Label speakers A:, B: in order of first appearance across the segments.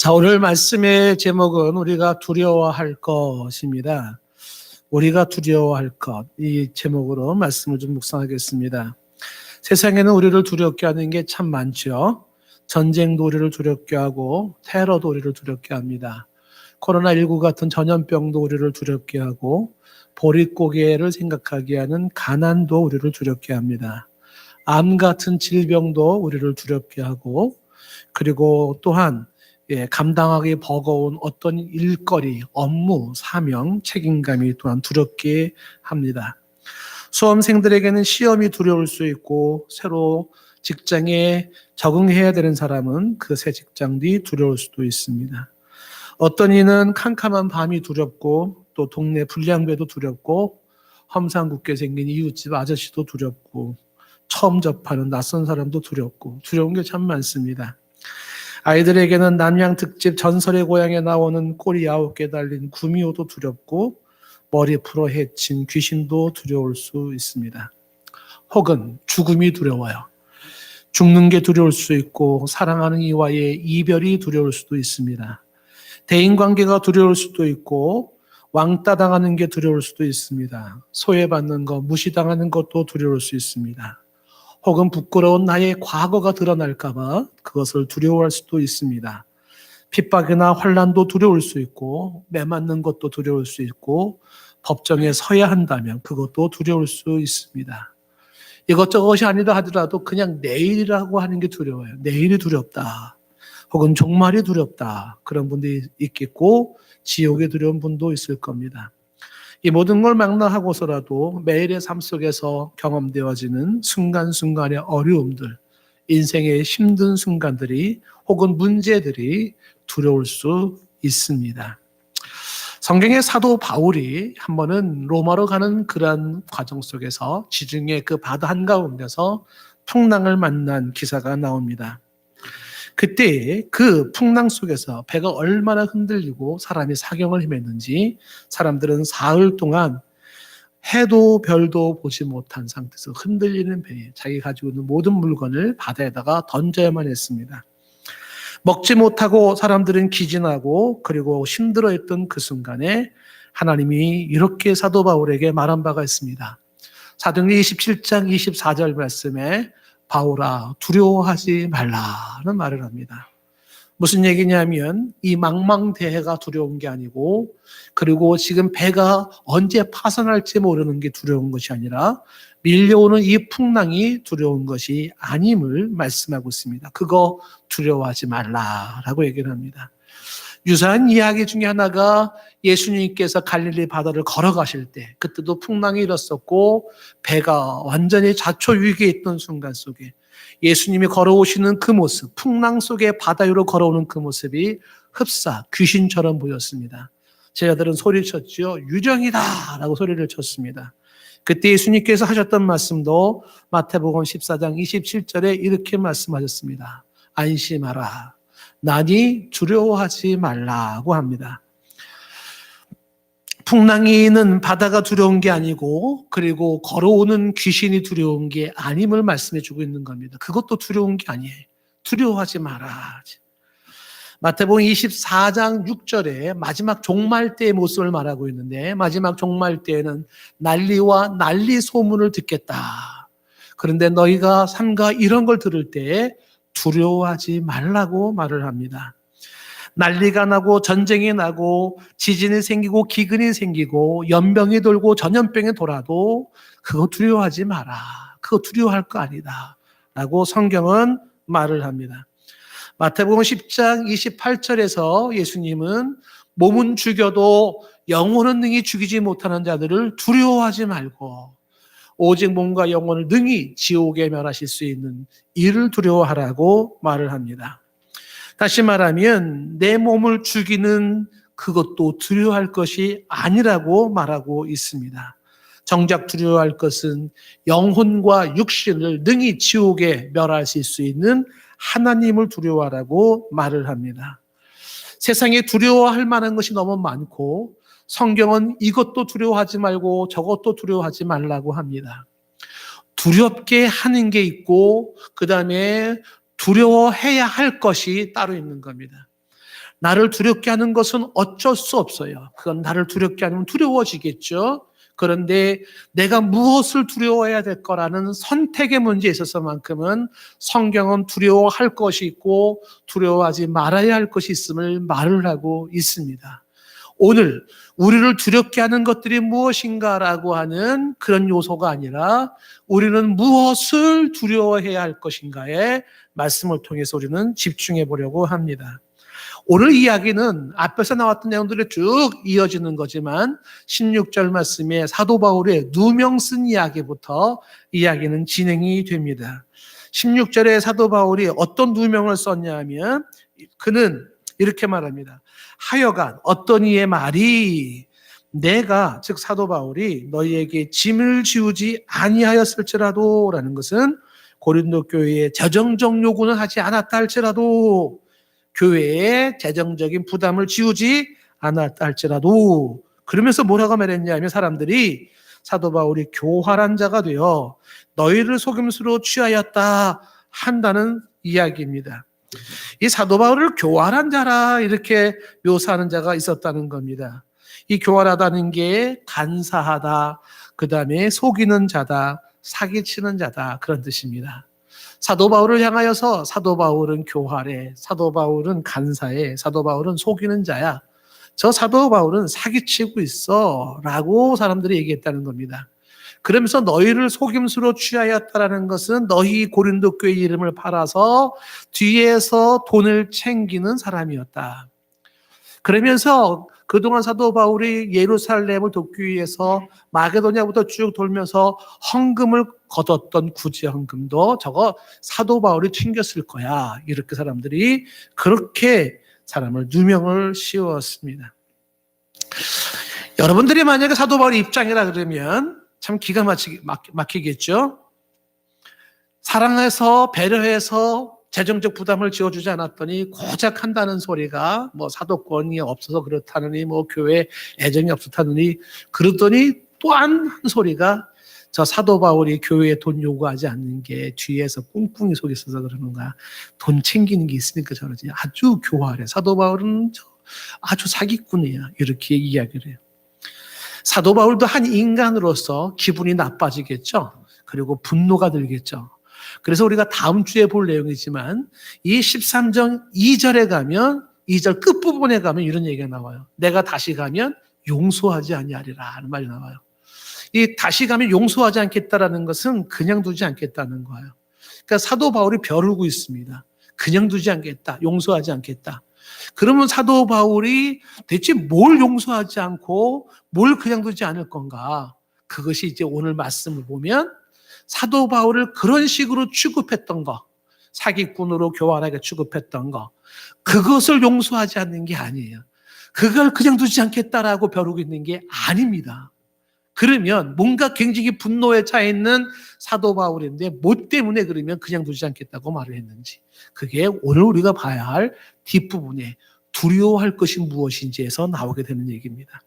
A: 자, 오늘 말씀의 제목은 우리가 두려워할 것입니다. 우리가 두려워할 것, 이 제목으로 말씀을 좀 묵상하겠습니다. 세상에는 우리를 두렵게 하는 게 참 많죠. 전쟁도 우리를 두렵게 하고 테러도 우리를 두렵게 합니다. 코로나19 같은 전염병도 우리를 두렵게 하고 보릿고개를 생각하게 하는 가난도 우리를 두렵게 합니다. 암 같은 질병도 우리를 두렵게 하고, 그리고 또한 감당하기 버거운 어떤 일거리, 업무, 사명, 책임감이 또한 두렵게 합니다. 수험생들에게는 시험이 두려울 수 있고, 새로 직장에 적응해야 되는 사람은 그 새 직장 뒤 두려울 수도 있습니다. 어떤 이는 캄캄한 밤이 두렵고, 또 동네 불량배도 두렵고, 험상궂게 생긴 이웃집 아저씨도 두렵고, 처음 접하는 낯선 사람도 두렵고, 두려운 게 참 많습니다. 아이들에게는 남양 특집 전설의 고향에 나오는 꼬리 9개 달린 구미호도 두렵고, 머리 풀어 헤친 귀신도 두려울 수 있습니다. 혹은 죽음이 두려워요. 죽는 게 두려울 수 있고, 사랑하는 이와의 이별이 두려울 수도 있습니다. 대인관계가 두려울 수도 있고, 왕따 당하는 게 두려울 수도 있습니다. 소외받는 것, 무시당하는 것도 두려울 수 있습니다. 혹은 부끄러운 나의 과거가 드러날까 봐 그것을 두려워할 수도 있습니다. 핍박이나 환난도 두려울 수 있고, 매맞는 것도 두려울 수 있고, 법정에 서야 한다면 그것도 두려울 수 있습니다. 이것저것이 아니다 하더라도 그냥 내일이라고 하는 게 두려워요. 내일이 두렵다. 혹은 종말이 두렵다. 그런 분들이 있겠고, 지옥에 두려운 분도 있을 겁니다. 이 모든 걸 망라하고서라도 매일의 삶 속에서 경험되어지는 순간순간의 어려움들, 인생의 힘든 순간들이 혹은 문제들이 두려울 수 있습니다. 성경의 사도 바울이 한 번은 로마로 가는 그러한 과정 속에서 지중해 그 바다 한가운데서 풍랑을 만난 기사가 나옵니다. 그때 그 풍랑 속에서 배가 얼마나 흔들리고 사람이 사경을 헤맸는지 사람들은 사흘 동안 해도 별도 보지 못한 상태에서 흔들리는 배에 자기 가지고 있는 모든 물건을 바다에다가 던져야만 했습니다. 먹지 못하고 사람들은 기진하고 그리고 힘들어했던 그 순간에 하나님이 이렇게 사도 바울에게 말한 바가 있습니다. 사도행전 27장 24절 말씀에 바울아 두려워하지 말라는 말을 합니다. 무슨 얘기냐면 이 망망대해가 두려운 게 아니고, 그리고 지금 배가 언제 파산할지 모르는 게 두려운 것이 아니라 밀려오는 이 풍랑이 두려운 것이 아님을 말씀하고 있습니다. 그거 두려워하지 말라라고 얘기를 합니다. 유사한 이야기 중에 하나가 예수님께서 갈릴리 바다를 걸어가실 때, 그때도 풍랑이 일었었고 배가 완전히 자초위기에 있던 순간 속에 예수님이 걸어오시는 그 모습, 풍랑 속에 바다 위로 걸어오는 그 모습이 흡사 귀신처럼 보였습니다. 제자들은 소리쳤죠. 유령이다 라고 소리를 쳤습니다. 그때 예수님께서 하셨던 말씀도 마태복음 14장 27절에 이렇게 말씀하셨습니다. 안심하라. 나니 두려워하지 말라고 합니다. 풍랑이는 바다가 두려운 게 아니고, 그리고 걸어오는 귀신이 두려운 게 아님을 말씀해 주고 있는 겁니다. 그것도 두려운 게 아니에요. 두려워하지 마라. 마태복음 24장 6절에 마지막 종말 때의 모습을 말하고 있는데, 마지막 종말 때에는 난리와 난리 소문을 듣겠다. 그런데 너희가 삼가 이런 걸 들을 때 두려워하지 말라고 말을 합니다. 난리가 나고 전쟁이 나고 지진이 생기고 기근이 생기고 연병이 돌고 전염병이 돌아도 그거 두려워하지 마라. 그거 두려워할 거 아니다. 라고 성경은 말을 합니다. 마태복음 10장 28절에서 예수님은 몸은 죽여도 영혼은 능히 죽이지 못하는 자들을 두려워하지 말고 오직 몸과 영혼을 능히 지옥에 멸하실 수 있는 이를 두려워하라고 말을 합니다. 다시 말하면 내 몸을 죽이는 그것도 두려워할 것이 아니라고 말하고 있습니다. 정작 두려워할 것은 영혼과 육신을 능히 지옥에 멸하실 수 있는 하나님을 두려워하라고 말을 합니다. 세상에 두려워할 만한 것이 너무 많고 성경은 이것도 두려워하지 말고 저것도 두려워하지 말라고 합니다. 두렵게 하는 게 있고 그 다음에 두려워해야 할 것이 따로 있는 겁니다. 나를 두렵게 하는 것은 어쩔 수 없어요. 그건 나를 두렵게 하면 두려워지겠죠. 그런데 내가 무엇을 두려워해야 될 거라는 선택의 문제에 있어서만큼은 성경은 두려워할 것이 있고 두려워하지 말아야 할 것이 있음을 말을 하고 있습니다. 오늘 우리를 두렵게 하는 것들이 무엇인가라고 하는 그런 요소가 아니라 우리는 무엇을 두려워해야 할 것인가에 말씀을 통해서 우리는 집중해 보려고 합니다. 오늘 이야기는 앞에서 나왔던 내용들이 쭉 이어지는 거지만 16절 말씀에 사도 바울의 누명 쓴 이야기부터 이야기는 진행이 됩니다. 16절에 사도 바울이 어떤 누명을 썼냐 하면 그는 이렇게 말합니다. 하여간 어떤 이의 말이 내가 즉 사도 바울이 너희에게 짐을 지우지 아니하였을지라도 라는 것은 고린도 교회에 재정적 요구는 하지 않았다 할지라도 교회에 재정적인 부담을 지우지 않았다 할지라도 그러면서 뭐라고 말했냐면 사람들이 사도 바울이 교활한 자가 되어 너희를 속임수로 취하였다 한다는 이야기입니다. 이 사도 바울을 교활한 자라 이렇게 묘사하는 자가 있었다는 겁니다. 이 교활하다는 게 간사하다, 그 다음에 속이는 자다, 사기치는 자다 그런 뜻입니다. 사도 바울을 향하여서 사도 바울은 교활해, 사도 바울은 간사해, 사도 바울은 속이는 자야. 저 사도 바울은 사기치고 있어 라고 사람들이 얘기했다는 겁니다. 그러면서 너희를 속임수로 취하였다라는 것은 너희 고린도 교회 이름을 팔아서 뒤에서 돈을 챙기는 사람이었다. 그러면서 그동안 사도 바울이 예루살렘을 돕기 위해서 마게도냐부터 쭉 돌면서 헌금을 거뒀던 구제 헌금도 저거 사도 바울이 챙겼을 거야. 이렇게 사람들이 그렇게 사람을 누명을 씌웠습니다. 여러분들이 만약에 사도 바울의 입장이라 그러면 참 기가 막히겠죠. 사랑해서 배려해서 재정적 부담을 지어주지 않았더니 고작 한다는 소리가 뭐 사도권이 없어서 그렇다느니 뭐 교회 애정이 없었다느니 그러더니 또한 한 소리가 저 사도 바울이 교회에 돈 요구하지 않는 게 뒤에서 꿍꿍이 속에 있어서 그러는 거야. 돈 챙기는 게 있으니까 저러지. 아주 교활해. 사도 바울은 아주 사기꾼이야. 이렇게 이야기를 해요. 사도 바울도 한 인간으로서 기분이 나빠지겠죠. 그리고 분노가 들겠죠. 그래서 우리가 다음 주에 볼 내용이지만 이 13장 2절에 가면 2절 끝부분에 가면 이런 얘기가 나와요. 내가 다시 가면 용서하지 아니하리라 하는 말이 나와요. 이 다시 가면 용서하지 않겠다라는 것은 그냥 두지 않겠다는 거예요. 그러니까 사도 바울이 벼르고 있습니다. 그냥 두지 않겠다. 용서하지 않겠다. 그러면 사도 바울이 대체 뭘 용서하지 않고 뭘 그냥 두지 않을 건가? 그것이 이제 오늘 말씀을 보면 사도 바울을 그런 식으로 취급했던 거, 사기꾼으로 교활하게 취급했던 거, 그것을 용서하지 않는 게 아니에요. 그걸 그냥 두지 않겠다라고 벼르고 있는 게 아닙니다. 그러면 뭔가 굉장히 분노에 차 있는 사도 바울인데 뭐 때문에 그러면 그냥 두지 않겠다고 말을 했는지, 그게 오늘 우리가 봐야 할 뒷부분에 두려워할 것이 무엇인지에서 나오게 되는 얘기입니다.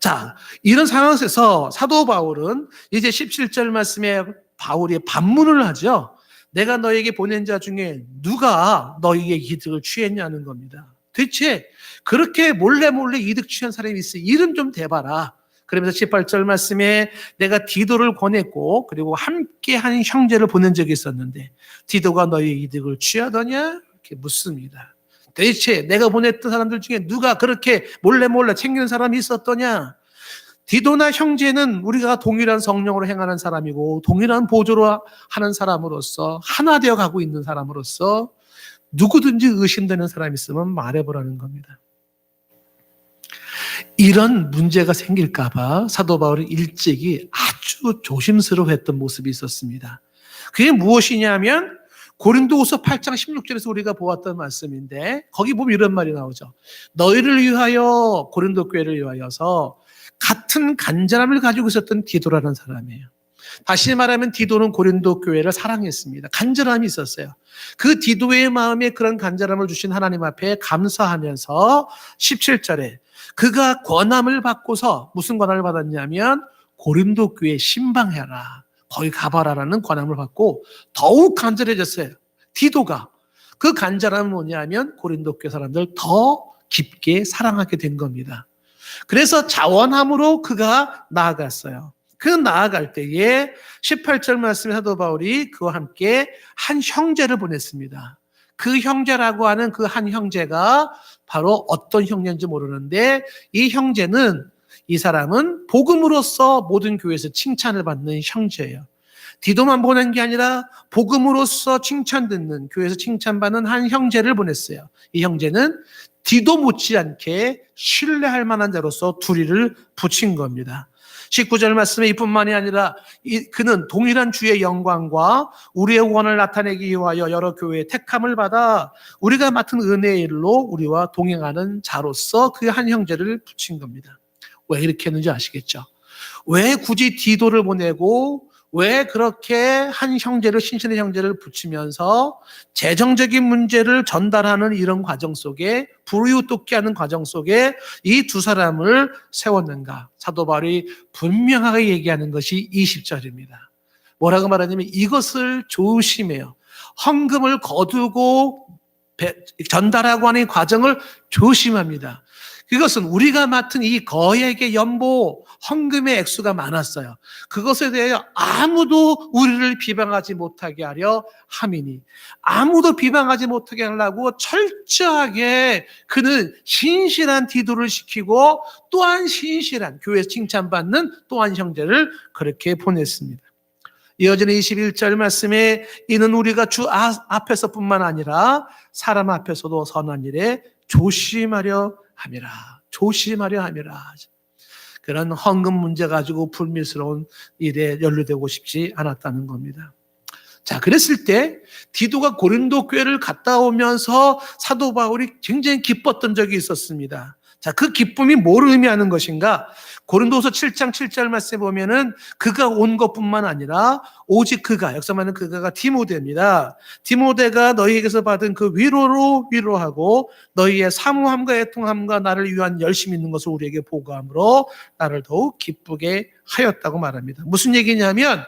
A: 자, 이런 상황에서 사도 바울은 이제 17절 말씀에 바울이 반문을 하죠. 내가 너에게 보낸 자 중에 누가 너희의 이득을 취했냐는 겁니다. 대체 그렇게 몰래 이득 취한 사람이 있어? 이름 좀 대봐라. 그러면서 18절 말씀에 내가 디도를 보냈고 그리고 함께한 형제를 보낸 적이 있었는데 디도가 너희의 이득을 취하더냐? 이렇게 묻습니다. 대체 내가 보냈던 사람들 중에 누가 그렇게 몰래 챙기는 사람이 있었더냐? 디도나 형제는 우리가 동일한 성령으로 행하는 사람이고 동일한 보조로 하는 사람으로서 하나 되어 가고 있는 사람으로서 누구든지 의심되는 사람이 있으면 말해보라는 겁니다. 이런 문제가 생길까 봐 사도 바울이 일찍이 아주 조심스러워했던 모습이 있었습니다. 그게 무엇이냐면 고린도후서 8장 16절에서 우리가 보았던 말씀인데 거기 보면 이런 말이 나오죠. 너희를 위하여 고린도 교회를 위하여서 같은 간절함을 가지고 있었던 디도라는 사람이에요. 다시 말하면 디도는 고린도 교회를 사랑했습니다. 간절함이 있었어요. 그 디도의 마음에 그런 간절함을 주신 하나님 앞에 감사하면서 17절에 그가 권함을 받고서 무슨 권함을 받았냐면 고린도 교회 신방해라. 거기 가봐라라는 권함을 받고 더욱 간절해졌어요. 디도가. 그 간절함은 뭐냐면 고린도 교회 사람들 더 깊게 사랑하게 된 겁니다. 그래서 자원함으로 그가 나아갔어요. 그 나아갈 때에 18절 말씀에 사도 바울이 그와 함께 한 형제를 보냈습니다. 그 형제라고 하는 그 한 형제가 바로 어떤 형제인지 모르는데, 이 형제는, 이 사람은 복음으로써 모든 교회에서 칭찬을 받는 형제예요. 디도만 보낸 게 아니라 복음으로써 칭찬듣는, 교회에서 칭찬받는 한 형제를 보냈어요. 이 형제는 디도 못지않게 신뢰할 만한 자로서 둘이를 붙인 겁니다. 19절 말씀에 이뿐만이 아니라 그는 동일한 주의 영광과 우리의 원을 나타내기 위하여 여러 교회의 택함을 받아 우리가 맡은 은혜의 일로 우리와 동행하는 자로서 그 한 형제를 붙인 겁니다. 왜 이렇게 했는지 아시겠죠? 왜 굳이 디도를 보내고 왜 그렇게 한 형제를, 신신의 형제를 붙이면서 재정적인 문제를 전달하는 이런 과정 속에, 불이웃 돕게 하는 과정 속에 이 두 사람을 세웠는가? 사도 바울이 분명하게 얘기하는 것이 20절입니다. 뭐라고 말하냐면 이것을 조심해요. 헌금을 거두고 전달하고 하는 과정을 조심합니다. 그것은 우리가 맡은 이 거액의 연보, 헌금의 액수가 많았어요. 그것에 대해 아무도 우리를 비방하지 못하게 하려 함이니, 아무도 비방하지 못하게 하려고 철저하게 그는 신실한 디도를 시키고 또한 신실한, 교회에서 칭찬받는 또한 형제를 그렇게 보냈습니다. 이어지는 21절 말씀에 이는 우리가 주 앞에서뿐만 아니라 사람 앞에서도 선한 일에 조심하려 함이라. 조심하려 함이라. 그런 헌금 문제 가지고 불미스러운 일에 연루되고 싶지 않았다는 겁니다. 자, 그랬을 때 디도가 고린도 교회를 갔다 오면서 사도 바울이 굉장히 기뻤던 적이 있었습니다. 자, 그 기쁨이 뭘 의미하는 것인가? 고린도서 7장 7절 말씀에 보면은 그가 온 것뿐만 아니라 오직 그가, 여기서 말하는 그가가 디모데입니다. 디모데가 너희에게서 받은 그 위로로 위로하고 너희의 사모함과 애통함과 나를 위한 열심이 있는 것을 우리에게 보고함으로 나를 더욱 기쁘게 하였다고 말합니다. 무슨 얘기냐면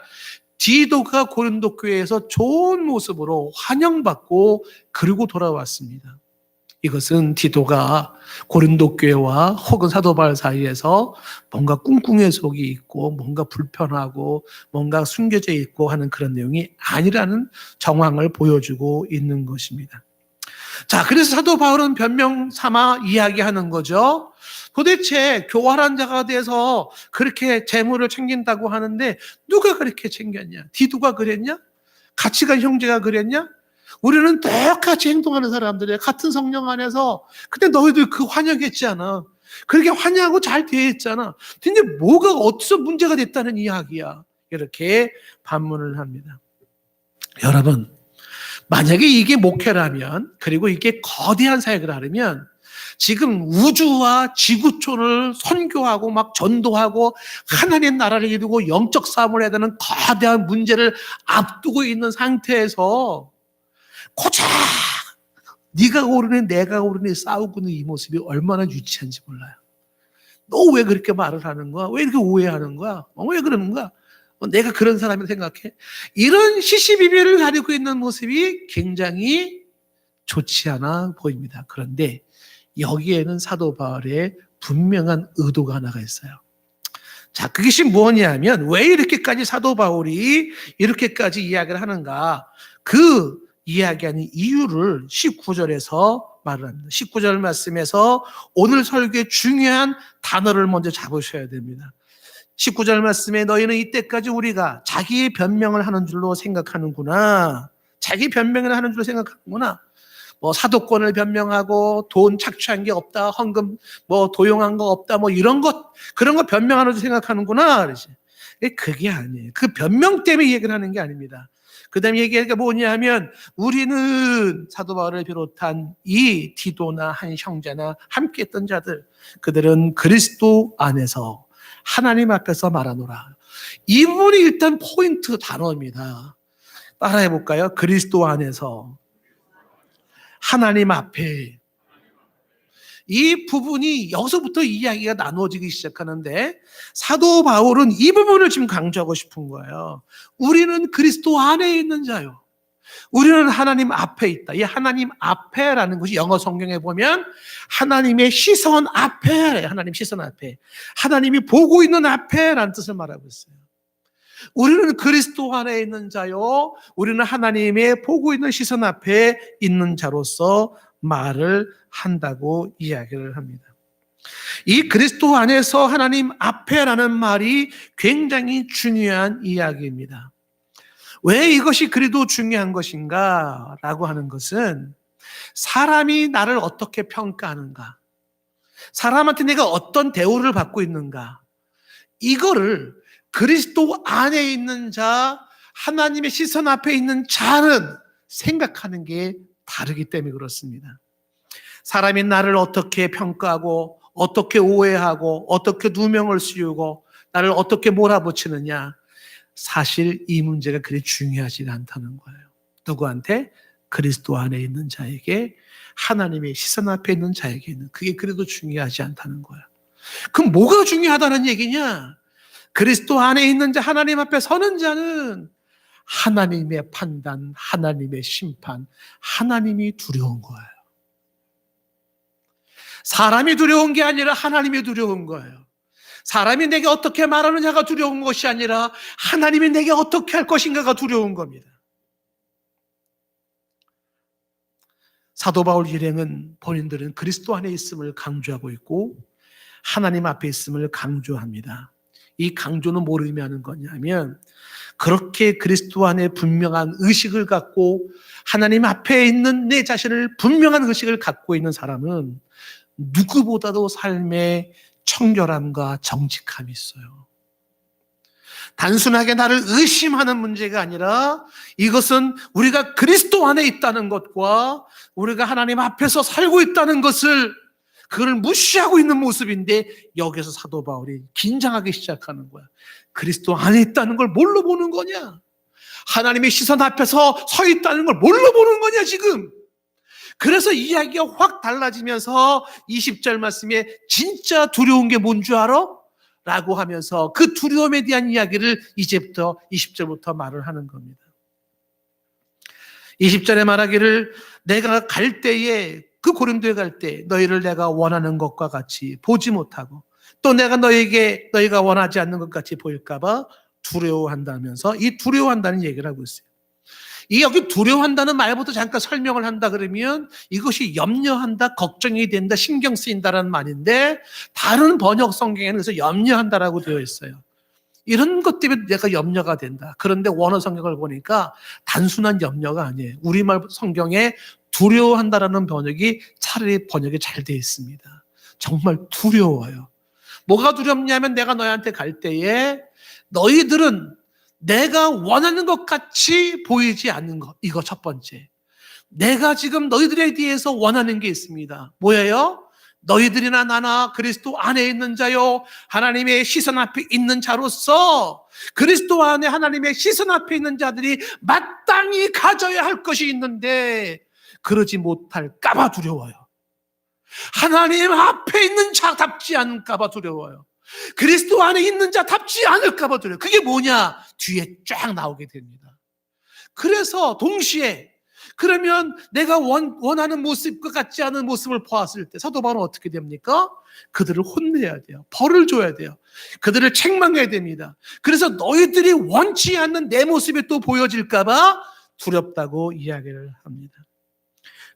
A: 디도가 고린도 교회에서 좋은 모습으로 환영받고 그리고 돌아왔습니다. 이것은 디도가 고린도 교회와 혹은 사도 바울 사이에서 뭔가 꿍꿍의 속이 있고 뭔가 불편하고 뭔가 숨겨져 있고 하는 그런 내용이 아니라는 정황을 보여주고 있는 것입니다. 자, 그래서 사도 바울은 변명 삼아 이야기하는 거죠. 도대체 교활한 자가 돼서 그렇게 재물을 챙긴다고 하는데 누가 그렇게 챙겼냐? 디도가 그랬냐? 같이 간 형제가 그랬냐? 우리는 똑같이 행동하는 사람들이야. 같은 성령 안에서. 근데 너희들 그 환영했지 않아. 그렇게 환영하고 잘 되어 있잖아. 근데 뭐가 어디서 문제가 됐다는 이야기야. 이렇게 반문을 합니다. 여러분, 만약에 이게 목회라면, 그리고 이게 거대한 사역을 하려면 지금 우주와 지구촌을 선교하고 막 전도하고 하나님의 나라를 이루고 영적 싸움을 해야 되는 거대한 문제를 앞두고 있는 상태에서 고작 네가 오르니 내가 오르니 싸우고 있는 이 모습이 얼마나 유치한지 몰라요. 너 왜 그렇게 말을 하는 거야? 왜 이렇게 오해하는 거야? 왜 그러는 거야? 내가 그런 사람이라고 생각해? 이런 시시비비를 가지고 있는 모습이 굉장히 좋지 않아 보입니다. 그런데 여기에는 사도 바울의 분명한 의도가 하나가 있어요. 자, 그것이 뭐냐면 왜 이렇게까지 사도 바울이 이렇게까지 이야기를 하는가? 그 이야기하는 이유를 19절에서 말을 합니다. 19절 말씀에서 오늘 설교의 중요한 단어를 먼저 잡으셔야 됩니다. 19절 말씀에 너희는 이때까지 우리가 자기 변명을 하는 줄로 생각하는구나. 자기 변명을 하는 줄로 생각하는구나. 뭐 사도권을 변명하고 돈 착취한 게 없다. 헌금 뭐 도용한 거 없다. 뭐 이런 것, 그런 거 변명하는 줄 생각하는구나. 그러지. 그게 아니에요. 그 변명 때문에 얘기를 하는 게 아닙니다. 그 다음에 얘기하는 게 뭐냐 하면 우리는 사도 바울을 비롯한 이 디도나 한 형제나 함께 했던 자들, 그들은 그리스도 안에서 하나님 앞에서 말하노라. 이 부분이 일단 포인트 단어입니다. 따라해 볼까요? 그리스도 안에서 하나님 앞에. 이 부분이 여기서부터 이야기가 나누어지기 시작하는데 사도 바울은 이 부분을 지금 강조하고 싶은 거예요. 우리는 그리스도 안에 있는 자요. 우리는 하나님 앞에 있다. 이 하나님 앞에라는 것이 영어 성경에 보면 하나님의 시선 앞에, 하나님 시선 앞에, 하나님이 보고 있는 앞에라는 뜻을 말하고 있어요. 우리는 그리스도 안에 있는 자요, 우리는 하나님의 보고 있는 시선 앞에 있는 자로서 말을 한다고 이야기를 합니다. 이 그리스도 안에서 하나님 앞에라는 말이 굉장히 중요한 이야기입니다. 왜 이것이 그리도 중요한 것인가 라고 하는 것은 사람이 나를 어떻게 평가하는가, 사람한테 내가 어떤 대우를 받고 있는가, 이거를 그리스도 안에 있는 자, 하나님의 시선 앞에 있는 자는 생각하는 게 다르기 때문에 그렇습니다. 사람이 나를 어떻게 평가하고 어떻게 오해하고 어떻게 누명을 씌우고 나를 어떻게 몰아붙이느냐, 사실 이 문제가 그리 중요하지 않다는 거예요. 누구한테? 그리스도 안에 있는 자에게, 하나님의 시선 앞에 있는 자에게는 그게 그래도 중요하지 않다는 거예요. 그럼 뭐가 중요하다는 얘기냐? 그리스도 안에 있는 자, 하나님 앞에 서는 자는 하나님의 판단, 하나님의 심판, 하나님이 두려운 거예요. 사람이 두려운 게 아니라 하나님이 두려운 거예요. 사람이 내게 어떻게 말하느냐가 두려운 것이 아니라 하나님이 내게 어떻게 할 것인가가 두려운 겁니다. 사도 바울 일행은 본인들은 그리스도 안에 있음을 강조하고 있고 하나님 앞에 있음을 강조합니다. 이 강조는 뭘 의미하는 거냐면, 그렇게 그리스도 안에 분명한 의식을 갖고 하나님 앞에 있는 내 자신을 분명한 의식을 갖고 있는 사람은 누구보다도 삶에 청결함과 정직함이 있어요. 단순하게 나를 의심하는 문제가 아니라 이것은 우리가 그리스도 안에 있다는 것과 우리가 하나님 앞에서 살고 있다는 것을, 그걸 무시하고 있는 모습인데, 여기서 사도 바울이 긴장하기 시작하는 거야. 그리스도 안에 있다는 걸 뭘로 보는 거냐? 하나님의 시선 앞에서 서 있다는 걸 뭘로 보는 거냐 지금? 그래서 이야기가 확 달라지면서 20절 말씀에 진짜 두려운 게 뭔 줄 알아? 라고 하면서 그 두려움에 대한 이야기를 이제부터 20절부터 말을 하는 겁니다. 20절에 말하기를, 내가 갈 때에, 그 고린도에 갈 때 너희를 내가 원하는 것과 같이 보지 못하고 또 내가 너희가 원하지 않는 것 같이 보일까 봐 두려워한다면서 이 두려워한다는 얘기를 하고 있어요. 이 여기 두려워한다는 말부터 잠깐 설명을 한다 그러면 이것이 염려한다, 걱정이 된다, 신경 쓰인다라는 말인데, 다른 번역 성경에는 그래서 염려한다라고 되어 있어요. 이런 것 때문에 내가 염려가 된다. 그런데 원어 성경을 보니까 단순한 염려가 아니에요. 우리말 성경에 두려워한다라는 번역이 차라리 번역이 잘 되어 있습니다. 정말 두려워요. 뭐가 두렵냐면, 내가 너희한테 갈 때에 너희들은 내가 원하는 것 같이 보이지 않는 것. 이거 첫 번째. 내가 지금 너희들에 대해서 원하는 게 있습니다. 뭐예요? 너희들이나 나나 그리스도 안에 있는 자요, 하나님의 시선 앞에 있는 자로서 그리스도 안에 하나님의 시선 앞에 있는 자들이 마땅히 가져야 할 것이 있는데 그러지 못할까 봐 두려워요. 하나님 앞에 있는 자답지 않을까 봐 두려워요. 그리스도 안에 있는 자답지 않을까 봐 두려워요. 그게 뭐냐? 뒤에 쫙 나오게 됩니다. 그래서 동시에, 그러면 내가 원하는 모습과 같지 않은 모습을 보았을 때 사도 바울은 어떻게 됩니까? 그들을 혼내야 돼요. 벌을 줘야 돼요. 그들을 책망해야 됩니다. 그래서 너희들이 원치 않는 내 모습이 또 보여질까 봐 두렵다고 이야기를 합니다.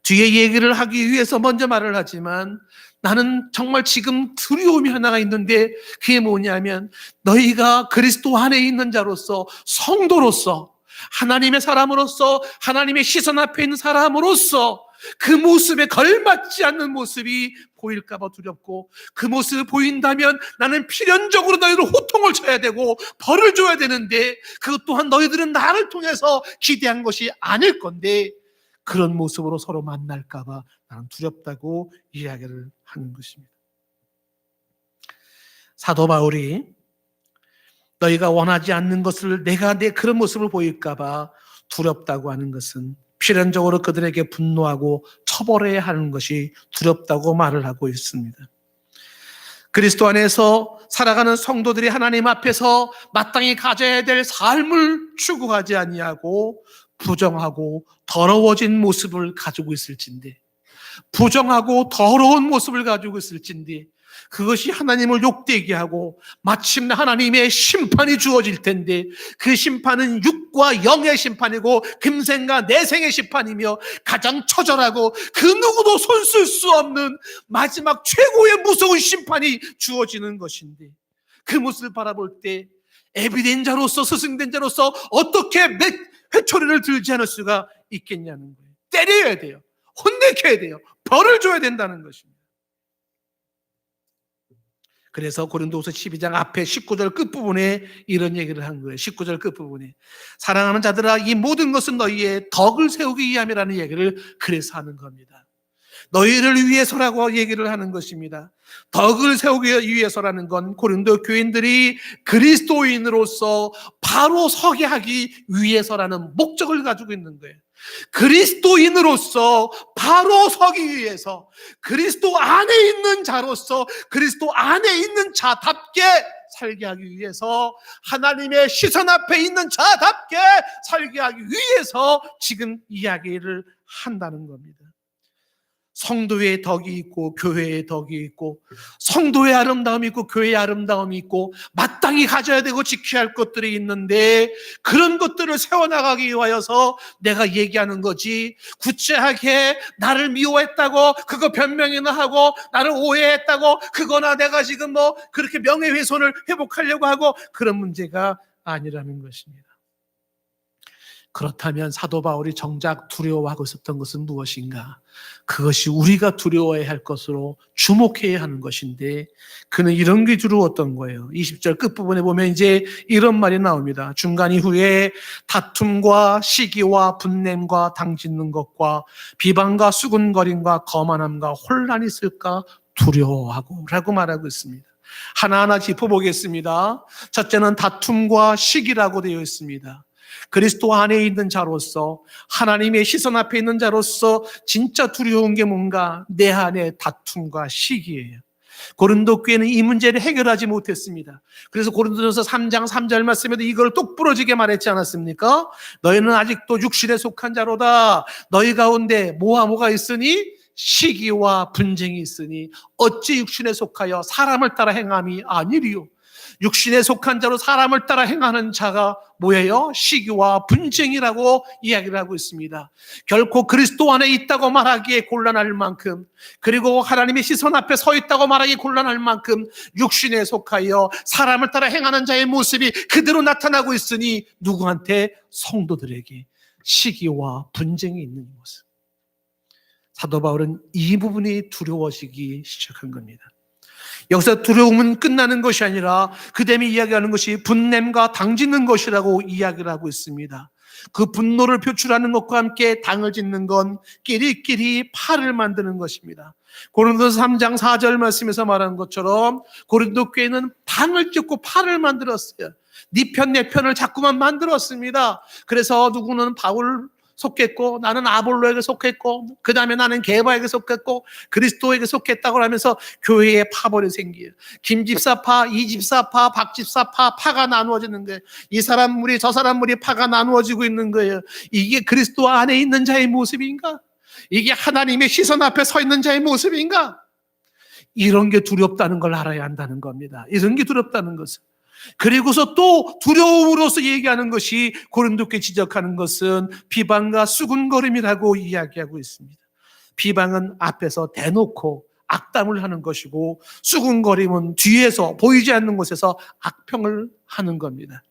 A: 뒤에 얘기를 하기 위해서 먼저 말을 하지만, 나는 정말 지금 두려움이 하나가 있는데 그게 뭐냐면, 너희가 그리스도 안에 있는 자로서, 성도로서, 하나님의 사람으로서, 하나님의 시선 앞에 있는 사람으로서 그 모습에 걸맞지 않는 모습이 보일까 봐 두렵고, 그 모습이 보인다면 나는 필연적으로 너희를 호통을 쳐야 되고 벌을 줘야 되는데, 그것 또한 너희들은 나를 통해서 기대한 것이 아닐 건데 그런 모습으로 서로 만날까 봐 나는 두렵다고 이야기를 하는 것입니다. 사도 바울이 너희가 원하지 않는 것을 내가 내 그런 모습을 보일까 봐 두렵다고 하는 것은 필연적으로 그들에게 분노하고 처벌해야 하는 것이 두렵다고 말을 하고 있습니다. 그리스도 안에서 살아가는 성도들이 하나님 앞에서 마땅히 가져야 될 삶을 추구하지 아니하고 부정하고 더러워진 모습을 가지고 있을진데, 부정하고 더러운 모습을 가지고 있을진데, 그것이 하나님을 욕되게 하고 마침내 하나님의 심판이 주어질 텐데, 그 심판은 육과 영의 심판이고 금생과 내생의 심판이며 가장 처절하고 그 누구도 손쓸 수 없는 마지막 최고의 무서운 심판이 주어지는 것인데, 그 모습을 바라볼 때 애비된 자로서, 스승된 자로서 어떻게 회초리를 들지 않을 수가 있겠냐는 거예요. 때려야 돼요. 혼내켜야 돼요. 벌을 줘야 된다는 것입니다. 그래서 고린도후서 12장 앞에 19절 끝부분에 이런 얘기를 한 거예요. 19절 끝부분에 사랑하는 자들아, 이 모든 것은 너희의 덕을 세우기 위함이라는 얘기를 그래서 하는 겁니다. 너희를 위해서라고 얘기를 하는 것입니다. 덕을 세우기 위해서라는 건 고린도 교인들이 그리스도인으로서 바로 서게 하기 위해서라는 목적을 가지고 있는 거예요. 그리스도인으로서 바로 서기 위해서, 그리스도 안에 있는 자로서 그리스도 안에 있는 자답게 살게 하기 위해서, 하나님의 시선 앞에 있는 자답게 살게 하기 위해서 지금 이야기를 한다는 겁니다. 성도의 덕이 있고 교회의 덕이 있고, 성도의 아름다움이 있고 교회의 아름다움이 있고, 마땅히 가져야 되고 지켜야 할 것들이 있는데, 그런 것들을 세워나가기 위하여서 내가 얘기하는 거지, 구체하게 나를 미워했다고 그거 변명이나 하고, 나를 오해했다고 그거나 내가 지금 뭐 그렇게 명예훼손을 회복하려고 하고, 그런 문제가 아니라는 것입니다. 그렇다면 사도 바울이 정작 두려워하고 있었던 것은 무엇인가? 그것이 우리가 두려워해야 할 것으로 주목해야 하는 것인데, 그는 이런 게 두려웠던 거예요. 20절 끝부분에 보면 이제 이런 말이 나옵니다. 중간 이후에 다툼과 시기와 분냄과 당짓는 것과 비방과 수군거림과 거만함과 혼란이 있을까 두려워하고 라고 말하고 있습니다. 하나하나 짚어보겠습니다. 첫째는 다툼과 시기라고 되어 있습니다. 그리스도 안에 있는 자로서, 하나님의 시선 앞에 있는 자로서 진짜 두려운 게 뭔가? 내 안에 다툼과 시기예요. 고린도 교회는 이 문제를 해결하지 못했습니다. 그래서 고린도전서 3장 3절 말씀에도 이걸 똑부러지게 말했지 않았습니까? 너희는 아직도 육신에 속한 자로다. 너희 가운데 뭐가 있으니? 시기와 분쟁이 있으니 어찌 육신에 속하여 사람을 따라 행함이 아니리요. 육신에 속한 자로 사람을 따라 행하는 자가 뭐예요? 시기와 분쟁이라고 이야기를 하고 있습니다. 결코 그리스도 안에 있다고 말하기에 곤란할 만큼, 그리고 하나님의 시선 앞에 서 있다고 말하기 곤란할 만큼 육신에 속하여 사람을 따라 행하는 자의 모습이 그대로 나타나고 있으니, 누구한테? 성도들에게 시기와 분쟁이 있는 모습. 사도 바울은 이 부분이 두려워지기 시작한 겁니다. 여기서 두려움은 끝나는 것이 아니라 그 다음에 이야기하는 것이 분냄과 당짓는 것이라고 이야기를 하고 있습니다. 그 분노를 표출하는 것과 함께 당을 짓는 건 끼리끼리 팔을 만드는 것입니다. 고린도서 3장 4절 말씀에서 말하는 것처럼 고린도 교회는 당을 짓고 팔을 만들었어요. 네 편 내 편을 자꾸만 만들었습니다. 그래서 누구는 바울 속했고, 나는 아볼로에게 속했고, 그 다음에 나는 게바에게 속했고, 그리스도에게 속했다고 하면서 교회에 파벌이 생겨요. 김집사파, 이집사파, 박집사파, 파가 나누어지는 거예요. 이 사람 무리, 저 사람 무리 파가 나누어지고 있는 거예요. 이게 그리스도 안에 있는 자의 모습인가? 이게 하나님의 시선 앞에 서 있는 자의 모습인가? 이런 게 두렵다는 걸 알아야 한다는 겁니다. 이런 게 두렵다는 것은. 그리고서 또 두려움으로서 얘기하는 것이, 고린도께 지적하는 것은 비방과 수군거림이라고 이야기하고 있습니다. 비방은 앞에서 대놓고 악담을 하는 것이고, 수군거림은 뒤에서 보이지 않는 곳에서 악평을 하는 겁니다.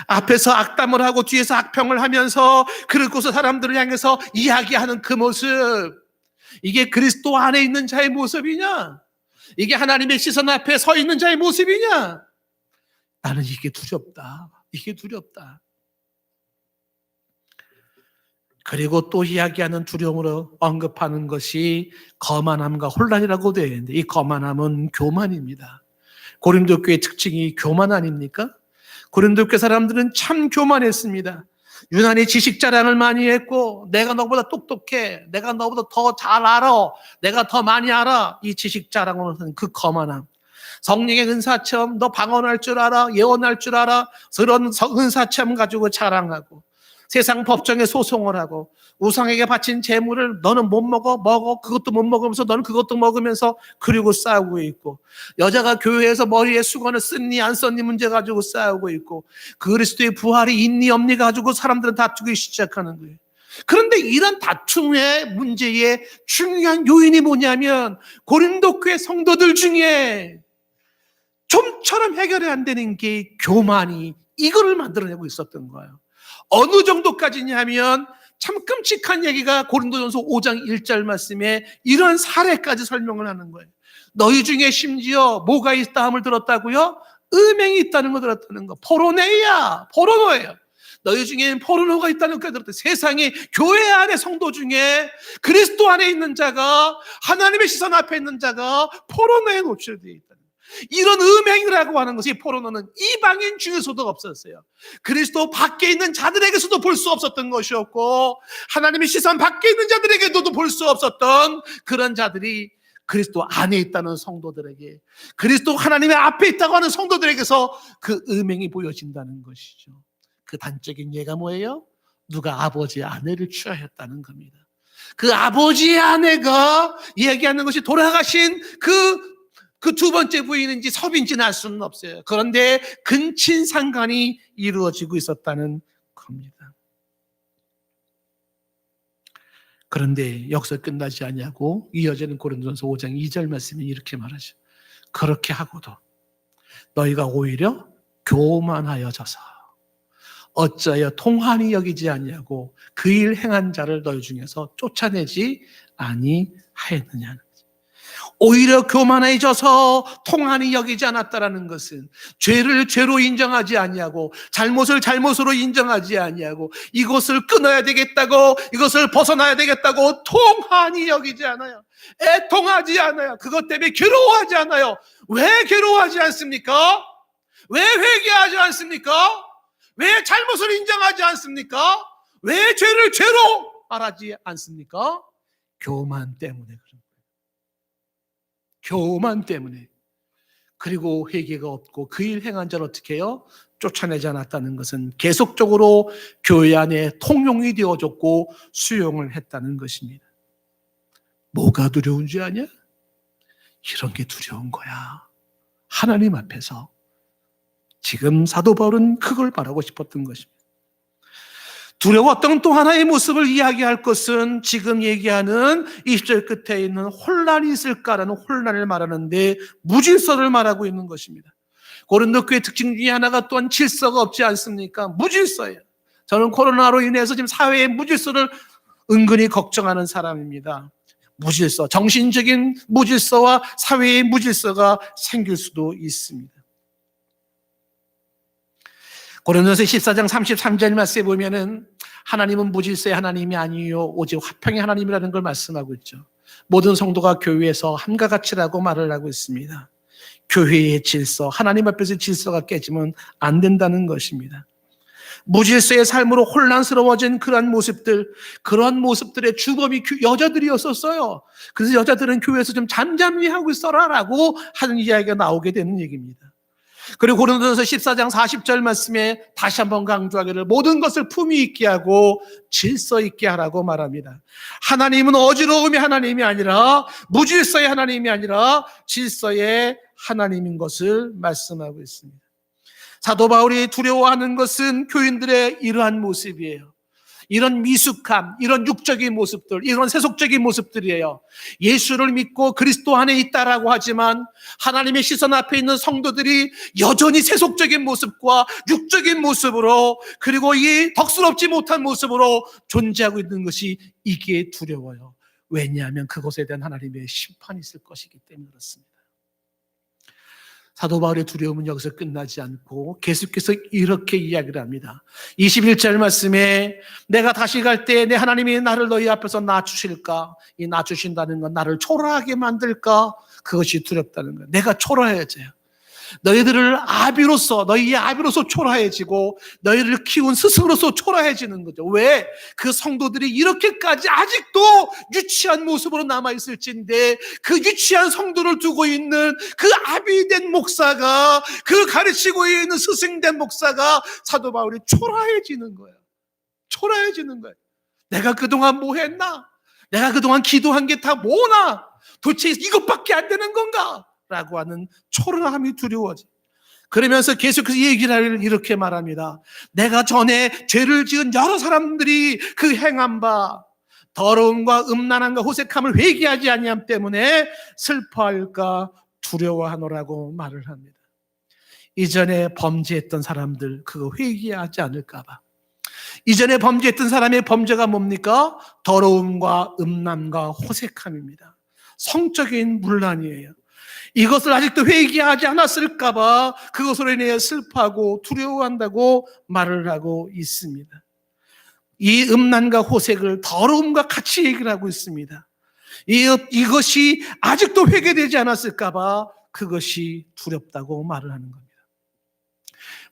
A: 앞에서 악담을 하고 뒤에서 악평을 하면서 그러고서 사람들을 향해서 이야기하는 그 모습, 이게 그리스도 안에 있는 자의 모습이냐? 이게 하나님의 시선 앞에 서 있는 자의 모습이냐? 나는 이게 두렵다. 이게 두렵다. 그리고 또 이야기하는 두려움으로 언급하는 것이 거만함과 혼란이라고 되어 있는데, 이 거만함은 교만입니다. 고린도 교회의 특징이 교만 아닙니까? 고린도 교회 사람들은 참 교만했습니다. 유난히 지식 자랑을 많이 했고, 내가 너보다 똑똑해, 내가 너보다 더 잘 알아, 내가 더 많이 알아, 이 지식 자랑을 하는 그 거만함. 성령의 은사처럼 너 방언할 줄 알아, 예언할 줄 알아, 그런 은사처럼 가지고 자랑하고, 세상 법정에 소송을 하고 우상에게 바친 재물을 너는 못 먹어 그것도 못 먹으면서 너는 그것도 먹으면서 그리고 싸우고 있고, 여자가 교회에서 머리에 수건을 썼니 안 썼니 문제 가지고 싸우고 있고, 그리스도의 부활이 있니 없니 가지고 사람들은 다투기 시작하는 거예요. 그런데 이런 다툼의 문제의 중요한 요인이 뭐냐면 고린도 교회 성도들 중에 좀처럼 해결이 안 되는 게 교만이 이거를 만들어내고 있었던 거예요. 어느 정도까지냐면 참 끔찍한 얘기가 고린도전서 5장 1절 말씀에 이런 사례까지 설명을 하는 거예요. 너희 중에 심지어 뭐가 있다 함을 들었다고요? 음행이 있다는 거 들었다는 거. 포르노예요. 너희 중에 포르노가 있다는 것까지 들었다. 세상에 교회 안에 성도 중에 그리스도 안에 있는 자가, 하나님의 시선 앞에 있는 자가 포르노에 노출되어 있다. 이런 음행이라고 하는 것이, 포르노는 이방인 중에서도 없었어요. 그리스도 밖에 있는 자들에게서도 볼 수 없었던 것이었고, 하나님의 시선 밖에 있는 자들에게도 볼 수 없었던 그런 자들이 그리스도 안에 있다는 성도들에게, 그리스도 하나님의 앞에 있다고 하는 성도들에게서 그 음행이 보여진다는 것이죠. 그 단적인 예가 뭐예요? 누가 아버지의 아내를 취하였다는 겁니다. 그 아버지의 아내가 얘기하는 것이 돌아가신 그 두 번째 부인인지 섭인지는 알 수는 없어요. 그런데 근친상간이 이루어지고 있었다는 겁니다. 그런데 여기서 끝나지 아니하고 이어지는 고린도전서 5장 2절 말씀이 이렇게 말하죠. 그렇게 하고도 너희가 오히려 교만하여져서 어찌하여 통한이 여기지 아니하고 그 일 행한 자를 너희 중에서 쫓아내지 아니하였느냐. 오히려 교만해져서 통한이 여기지 않았다라는 것은 죄를 죄로 인정하지 아니하고 잘못을 잘못으로 인정하지 아니하고 이것을 끊어야 되겠다고, 이것을 벗어나야 되겠다고 통한이 여기지 않아요. 애통하지 않아요. 그것 때문에 괴로워하지 않아요. 왜 괴로워하지 않습니까? 왜 회개하지 않습니까? 왜 잘못을 인정하지 않습니까? 왜 죄를 죄로 말하지 않습니까? 교만 때문에 그런 거예요. 교만 때문에. 그리고 회개가 없고 그 일 행한 자를 어떻게 해요? 쫓아내지 않았다는 것은 계속적으로 교회 안에 통용이 되어졌고 수용을 했다는 것입니다. 뭐가 두려운 줄 아냐? 이런 게 두려운 거야. 하나님 앞에서. 지금 사도 바울은 그걸 바라고 싶었던 것입니다. 두려웠던 또 하나의 모습을 이야기할 것은 지금 얘기하는 20절 끝에 있는 혼란이 있을까라는 혼란을 말하는데 무질서를 말하고 있는 것입니다. 고린도 교회 특징 중에 하나가 또한 질서가 없지 않습니까? 무질서예요. 저는 코로나로 인해서 지금 사회의 무질서를 은근히 걱정하는 사람입니다. 무질서, 정신적인 무질서와 사회의 무질서가 생길 수도 있습니다. 고린도전서 14장 33절 말씀에 보면은 하나님은 무질서의 하나님이 아니요 오직 화평의 하나님이라는 걸 말씀하고 있죠. 모든 성도가 교회에서 함과 같이라고 말을 하고 있습니다. 교회의 질서, 하나님 앞에서 질서가 깨지면 안 된다는 것입니다. 무질서의 삶으로 혼란스러워진 그러한 모습들의 주범이 여자들이었었어요. 그래서 여자들은 교회에서 좀 잠잠히 하고 있어라라고 하는 이야기가 나오게 되는 얘기입니다. 그리고 고린도전서 14장 40절 말씀에 다시 한번 강조하기를 모든 것을 품위 있게 하고 질서 있게 하라고 말합니다. 하나님은 어지러움의 하나님이 아니라, 무질서의 하나님이 아니라 질서의 하나님인 것을 말씀하고 있습니다. 사도 바울이 두려워하는 것은 교인들의 이러한 모습이에요. 이런 미숙함, 이런 육적인 모습들, 이런 세속적인 모습들이에요. 예수를 믿고 그리스도 안에 있다라고 하지만 하나님의 시선 앞에 있는 성도들이 여전히 세속적인 모습과 육적인 모습으로, 그리고 이 덕스럽지 못한 모습으로 존재하고 있는 것이 이게 두려워요. 왜냐하면 그것에 대한 하나님의 심판이 있을 것이기 때문에 그렇습니다. 사도 바울의 두려움은 여기서 끝나지 않고 계속해서 이렇게 이야기를 합니다. 21절 말씀에 내가 다시 갈 때 내 하나님이 나를 너희 앞에서 낮추실까? 이 낮추신다는 건 나를 초라하게 만들까? 그것이 두렵다는 거예요. 내가 초라해져요. 너희들을 너희의 아비로서 초라해지고 너희를 키운 스승으로서 초라해지는 거죠. 왜? 그 성도들이 이렇게까지 아직도 유치한 모습으로 남아있을진데 그 유치한 성도를 두고 있는 그 아비된 목사가, 그 가르치고 있는 스승된 목사가 사도 바울이 초라해지는 거예요. 초라해지는 거예요. 내가 그동안 뭐 했나? 내가 그동안 기도한 게 다 뭐나? 도대체 이것밖에 안 되는 건가? 라고 하는 초라함이 두려워져. 그러면서 계속해서 얘기를 이렇게 말합니다. 내가 전에 죄를 지은 여러 사람들이 그 행한 바 더러움과 음란함과 호색함을 회개하지 아니함 때문에 슬퍼할까 두려워하노라고 말을 합니다. 이전에 범죄했던 사람들 그거 회개하지 않을까 봐. 이전에 범죄했던 사람의 범죄가 뭡니까? 더러움과 음란과 호색함입니다. 성적인 문란이에요. 이것을 아직도 회개하지 않았을까 봐 그것으로 인해 슬퍼하고 두려워한다고 말을 하고 있습니다. 이 음란과 호색을 더러움과 같이 얘기를 하고 있습니다. 이것이 아직도 회개되지 않았을까 봐 그것이 두렵다고 말을 하는 겁니다.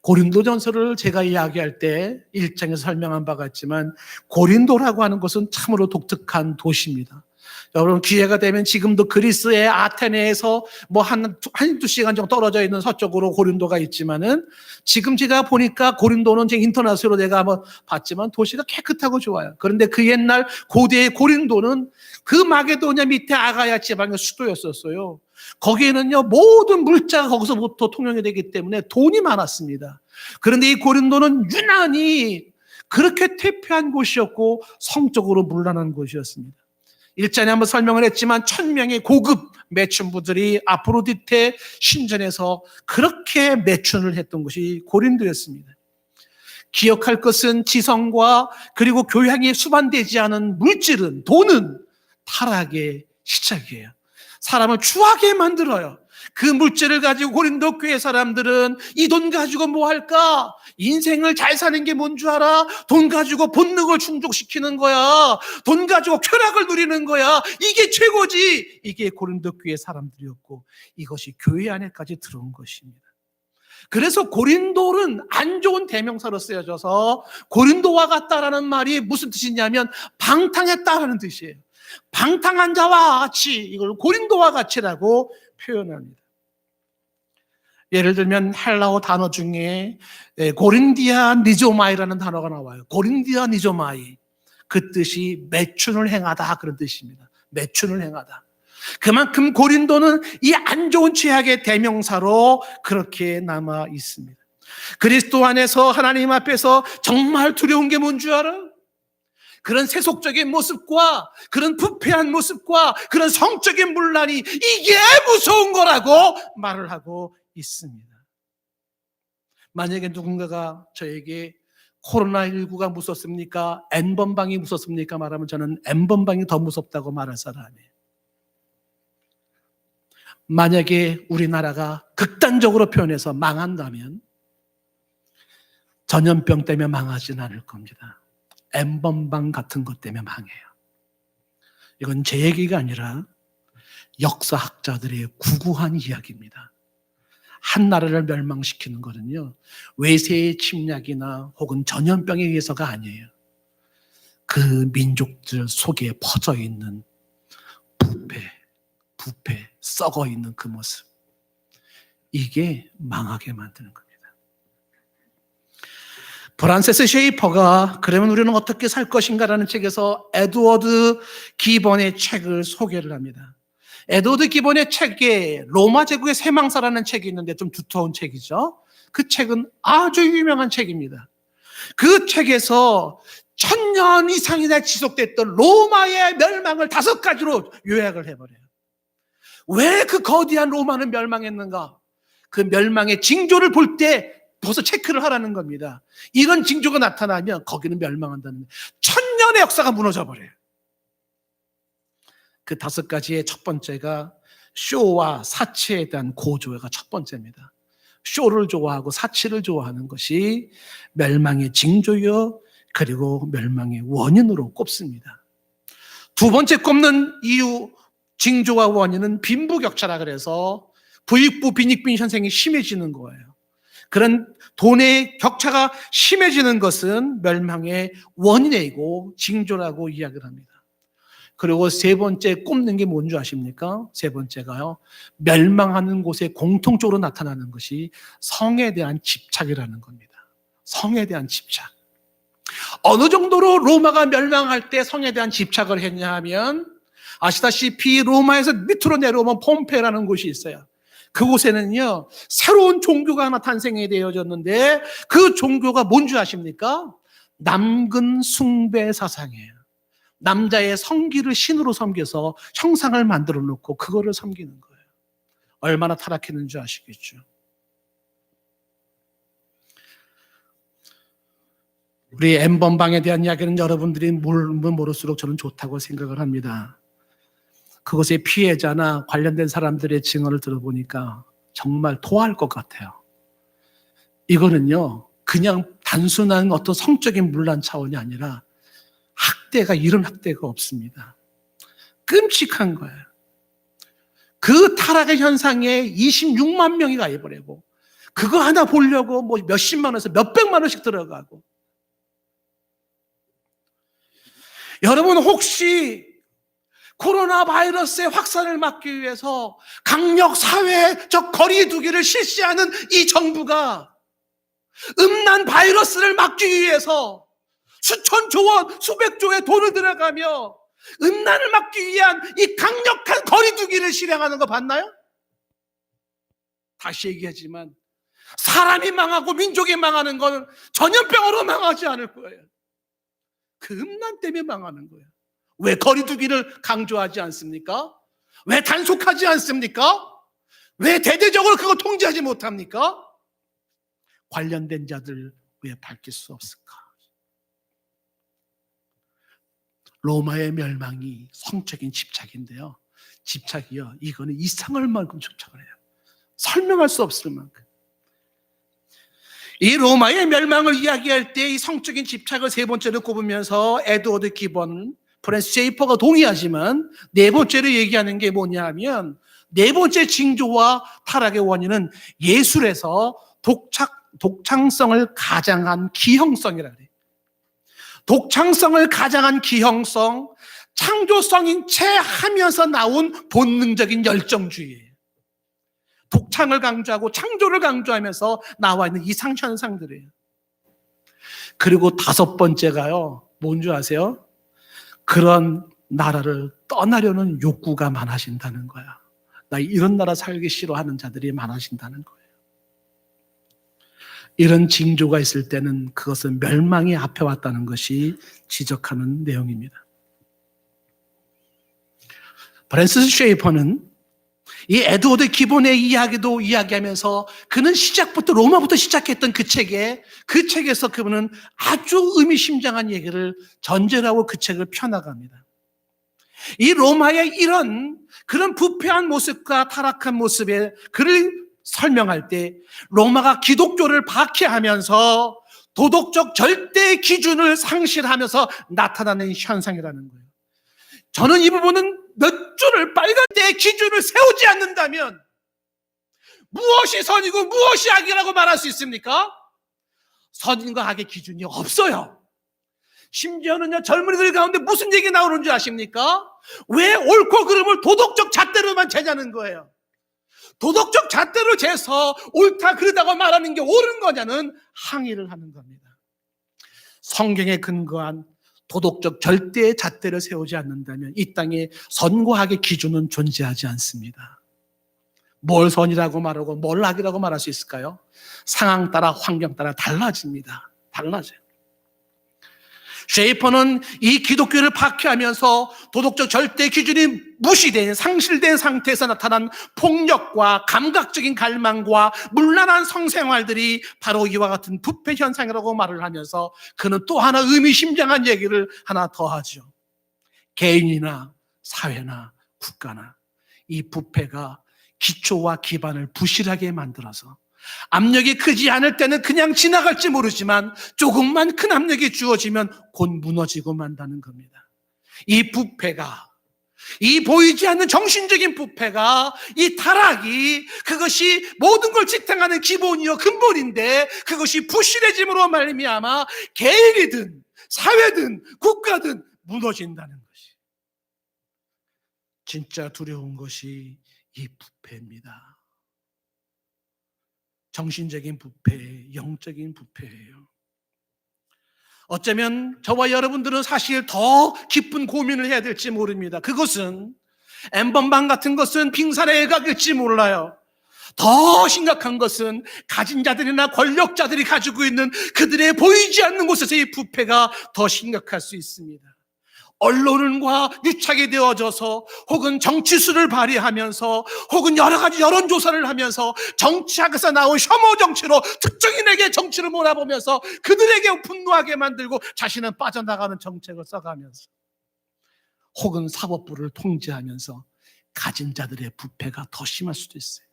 A: 고린도전서를 제가 이야기할 때 1장에서 설명한 바가 있지만 고린도라고 하는 것은 참으로 독특한 도시입니다. 여러분 기회가 되면 지금도 그리스의 아테네에서 뭐 한두 시간 정도 떨어져 있는 서쪽으로 고린도가 있지만은 지금 제가 보니까 고린도는 제 인터넷으로 내가 한번 봤지만 도시가 깨끗하고 좋아요. 그런데 그 옛날 고대의 고린도는 그 마게도냐 밑에 아가야 지방의 수도였었어요. 거기에는요 모든 물자가 거기서부터 통용이 되기 때문에 돈이 많았습니다. 그런데 이 고린도는 유난히 그렇게 퇴폐한 곳이었고 성적으로 문란한 곳이었습니다. 일전에 한번 설명을 했지만 1000명의 고급 매춘부들이 아프로디테 신전에서 그렇게 매춘을 했던 곳이 고린도였습니다. 기억할 것은 지성과 그리고 교양이 수반되지 않은 물질은 돈은 타락의 시작이에요. 사람을 추하게 만들어요. 그 물질을 가지고 고린도 교회 사람들은 이 돈 가지고 뭐 할까? 인생을 잘 사는 게 뭔 줄 알아? 돈 가지고 본능을 충족시키는 거야. 돈 가지고 쾌락을 누리는 거야. 이게 최고지. 이게 고린도 교회 사람들이었고 이것이 교회 안에까지 들어온 것입니다. 그래서 고린도는 안 좋은 대명사로 쓰여져서 고린도와 같다라는 말이 무슨 뜻이냐면 방탕했다라는 뜻이에요. 방탕한 자와 같이, 이걸 고린도와 같이라고 표현합니다. 예를 들면 헬라어 단어 중에 고린디아 니조마이라는 단어가 나와요. 고린디아 니조마이, 그 뜻이 매춘을 행하다 그런 뜻입니다. 매춘을 행하다. 그만큼 고린도는 이 안 좋은 죄악의 대명사로 그렇게 남아 있습니다. 그리스도 안에서 하나님 앞에서 정말 두려운 게 뭔 줄 알아? 그런 세속적인 모습과 그런 부패한 모습과 그런 성적인 문란이 이게 무서운 거라고 말을 하고 있습니다. 만약에 누군가가 저에게 코로나19가 무섭습니까? N번방이 무섭습니까? 말하면 저는 N번방이 더 무섭다고 말할 사람이에요. 만약에 우리나라가 극단적으로 표현해서 망한다면 전염병 때문에 망하진 않을 겁니다. N번방 같은 것 때문에 망해요. 이건 제 얘기가 아니라 역사학자들의 구구한 이야기입니다. 한 나라를 멸망시키는 것은요, 외세의 침략이나 혹은 전염병에 의해서가 아니에요. 그 민족들 속에 퍼져 있는 부패, 썩어 있는 그 모습. 이게 망하게 만드는 겁니다. 프란세스 셰이퍼가 그러면 우리는 어떻게 살 것인가라는 책에서 에드워드 기본의 책을 소개를 합니다. 에드워드 기본의 책에 로마 제국의 세망사라는 책이 있는데 좀 두터운 책이죠. 그 책은 아주 유명한 책입니다. 그 책에서 1000년 이상이나 지속됐던 로마의 멸망을 5가지로 요약을 해버려요. 왜 그 거대한 로마는 멸망했는가? 그 멸망의 징조를 볼 때 벌써 체크를 하라는 겁니다. 이런 징조가 나타나면 거기는 멸망한다는 거예요. 1000년의 역사가 무너져 버려요. 그 5가지의 첫 번째가 쇼와 사치에 대한 고조가 첫 번째입니다. 쇼를 좋아하고 사치를 좋아하는 것이 멸망의 징조요, 그리고 멸망의 원인으로 꼽습니다. 두 번째 꼽는 이유, 징조와 원인은 빈부격차라 그래서 부익부 빈익빈 현상이 심해지는 거예요. 그런 돈의 격차가 심해지는 것은 멸망의 원인이고 징조라고 이야기를 합니다. 그리고 세 번째 꼽는 게 뭔지 아십니까? 세 번째가요, 멸망하는 곳에 공통적으로 나타나는 것이 성에 대한 집착이라는 겁니다. 성에 대한 집착. 어느 정도로 로마가 멸망할 때 성에 대한 집착을 했냐 하면, 아시다시피 로마에서 밑으로 내려오면 폼페이라는 곳이 있어요. 그곳에는요, 새로운 종교가 하나 탄생이 되어졌는데, 그 종교가 뭔지 아십니까? 남근 숭배 사상이에요. 남자의 성기를 신으로 섬겨서 형상을 만들어 놓고 그거를 섬기는 거예요. 얼마나 타락했는지 아시겠죠? 우리 N번방에 대한 이야기는 여러분들이 모르면 모를수록 저는 좋다고 생각을 합니다. 그것의 피해자나 관련된 사람들의 증언을 들어보니까 정말 토할 것 같아요. 이거는요, 그냥 단순한 어떤 성적인 문란 차원이 아니라 학대가, 이런 학대가 없습니다. 끔찍한 거예요. 그 타락의 현상에 26만 명이 가입을 하고, 그거 하나 보려고 뭐 몇십만 원에서 몇백만 원씩 들어가고. 여러분, 혹시 코로나 바이러스의 확산을 막기 위해서 강력 사회적 거리두기를 실시하는 이 정부가 음란 바이러스를 막기 위해서 수천조 원, 수백조의 돈을 들어가며 음란을 막기 위한 이 강력한 거리두기를 실행하는 거 봤나요? 다시 얘기하지만 사람이 망하고 민족이 망하는 건 전염병으로 망하지 않을 거예요. 그 음란 때문에 망하는 거예요. 왜 거리두기를 강조하지 않습니까? 왜 단속하지 않습니까? 왜 대대적으로 그거 통제하지 못합니까? 관련된 자들 왜 밝힐 수 없을까? 로마의 멸망이 성적인 집착인데요. 집착이요, 이거는 이상할 만큼 집착을 해요. 설명할 수 없을 만큼. 이 로마의 멸망을 이야기할 때 이 성적인 집착을 세 번째로 꼽으면서 에드워드 기본, 프랜시스 셰이퍼가 동의하지만 네 번째로 얘기하는 게 뭐냐 하면, 네 번째 징조와 타락의 원인은 예술에서 독창성을 가장한 기형성이라 그래요. 독창성을 가장한 기형성, 창조성인 채 하면서 나온 본능적인 열정주의예요. 독창을 강조하고 창조를 강조하면서 나와 있는 이상 현상들이에요. 그리고 다섯 번째가요, 뭔지 아세요? 그런 나라를 떠나려는 욕구가 많아진다는 거야. 나 이런 나라 살기 싫어하는 자들이 많아진다는 거예요. 이런 징조가 있을 때는 그것은 멸망이 앞에 왔다는 것이 지적하는 내용입니다. 프랜시스 셰이퍼는 이 에드워드 기본의 이야기도 이야기하면서, 그는 시작부터 로마부터 시작했던 그 책에서 그분은 아주 의미심장한 얘기를 전제로 하고 그 책을 펴나갑니다. 이 로마의 그런 부패한 모습과 타락한 모습에 그를 설명할 때, 로마가 기독교를 박해하면서 도덕적 절대 기준을 상실하면서 나타나는 현상이라는 거예요. 저는 이 부분은 몇 줄을 빨간 때의 기준을 세우지 않는다면 무엇이 선이고 무엇이 악이라고 말할 수 있습니까? 선인과 악의 기준이 없어요. 심지어는요, 젊은이들 가운데 무슨 얘기 나오는 줄 아십니까? 왜 옳고 그름을 도덕적 잣대로만 재자는 거예요. 도덕적 잣대로 재서 옳다 그르다고 말하는 게 옳은 거냐는 항의를 하는 겁니다. 성경에 근거한 도덕적 절대의 잣대를 세우지 않는다면 이 땅에 선과 악의 기준은 존재하지 않습니다. 뭘 선이라고 말하고 뭘 악이라고 말할 수 있을까요? 상황 따라, 환경 따라 달라집니다. 달라져요. 셰이퍼는 이 기독교를 박해하면서 도덕적 절대 기준이 무시된, 상실된 상태에서 나타난 폭력과 감각적인 갈망과 문란한 성생활들이 바로 이와 같은 부패 현상이라고 말을 하면서 그는 또 하나 의미심장한 얘기를 하나 더 하죠. 개인이나 사회나 국가나 이 부패가 기초와 기반을 부실하게 만들어서 압력이 크지 않을 때는 그냥 지나갈지 모르지만 조금만 큰 압력이 주어지면 곧 무너지고 만다는 겁니다. 이 부패가, 이 보이지 않는 정신적인 부패가, 이 타락이, 그것이 모든 걸 지탱하는 기본이요 근본인데, 그것이 부실해짐으로 말미암아 개인이든 사회든 국가든 무너진다는 것이 진짜 두려운 것이 이 부패입니다. 정신적인 부패, 영적인 부패예요. 어쩌면 저와 여러분들은 사실 더 깊은 고민을 해야 될지 모릅니다. 그것은 엠번방 같은 것은 빙산의 일각일지 몰라요. 더 심각한 것은 가진 자들이나 권력자들이 가지고 있는 그들의 보이지 않는 곳에서의 부패가 더 심각할 수 있습니다. 언론과 유착이 되어져서 혹은 정치수를 발휘하면서 혹은 여러 가지 여론조사를 하면서 정치학에서 나온 혐오 정치로 특정인에게 정치를 몰아보면서 그들에게 분노하게 만들고 자신은 빠져나가는 정책을 써가면서 혹은 사법부를 통제하면서 가진 자들의 부패가 더 심할 수도 있어요.